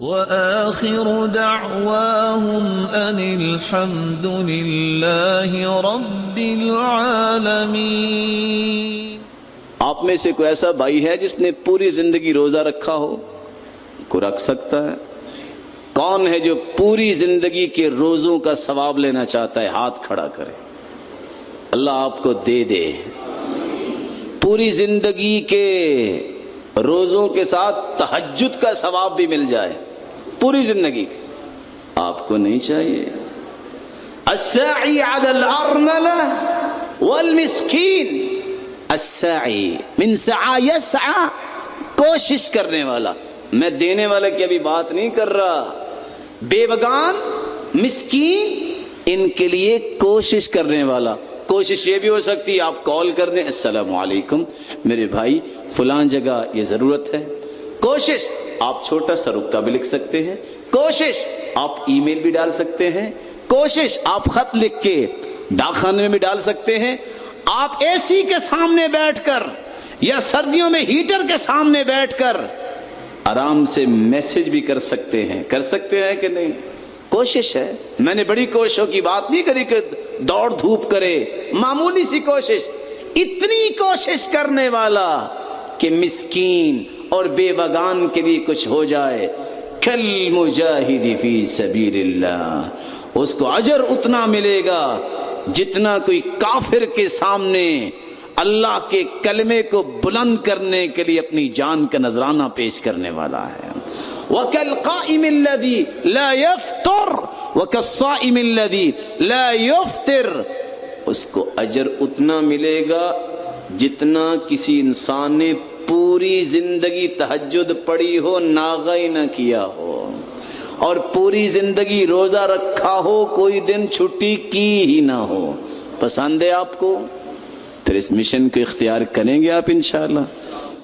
وآخر دعواهم أن الحمد لله رب العالمين۔ آپ میں سے کوئی ایسا بھائی ہے جس نے پوری زندگی روزہ رکھا ہو؟ کوئی رکھ سکتا ہے؟ کون ہے جو پوری زندگی کے روزوں کا ثواب لینا چاہتا ہے؟ ہاتھ کھڑا کرے، اللہ آپ کو دے دے۔ پوری زندگی کے روزوں کے ساتھ تہجد کا ثواب بھی مل جائے، پوری زندگی کے۔ آپ کو نہیں چاہیے؟ الساعی علی الارملہ والمسکین، الساعی من سعی یسعی، کوشش کرنے والا۔ میں دینے والے کی ابھی بات نہیں کر رہا، بے بگان، مسکین، ان کے لیے کوشش کرنے والا۔ کوشش یہ بھی ہو سکتی ہے آپ کال کر دیں، السلام علیکم میرے بھائی فلان جگہ یہ ضرورت ہے۔ کوشش آپ چھوٹا سا رکا بھی لکھ سکتے ہیں، کوشش آپ ای میل بھی ڈال سکتے ہیں، کوشش آپ خط لکھ کے ڈاک خانے میں بھی ڈال سکتے ہیں، آپ اے سی کے سامنے بیٹھ کر یا سردیوں میں ہیٹر کے سامنے بیٹھ کر آرام سے میسج بھی کر سکتے ہیں کہ نہیں؟ کوشش ہے۔ میں نے بڑی کوششوں کی بات نہیں کری کہ دوڑ دھوپ کرے، معمولی سی کوشش، اتنی کوشش کرنے والا کہ مسکین اور بے بگان کے لیے کچھ ہو جائے۔ کل مجاہد فی سبیل اللہ، اس کو اجر اتنا ملے گا جتنا کوئی کافر کے سامنے اللہ کے کلمے کو بلند کرنے کے لیے اپنی جان کا نذرانہ پیش کرنے والا ہے۔ وَكَالْقَائِمِ الَّذِي لَا يَفْطُرُ وَكَالصَّائِمِ الَّذِي لَا يُفْطِرُ، اس کو اجر اتنا ملے گا جتنا کسی انسان نے پوری زندگی تہجد پڑھی ہو، ناغہ ہی نہ کیا ہو، اور پوری زندگی روزہ رکھا ہو، کوئی دن چھٹی کی ہی نہ ہو۔ پسند ہے آپ کو؟ پھر اس مشن کو اختیار کریں گے آپ انشاءاللہ۔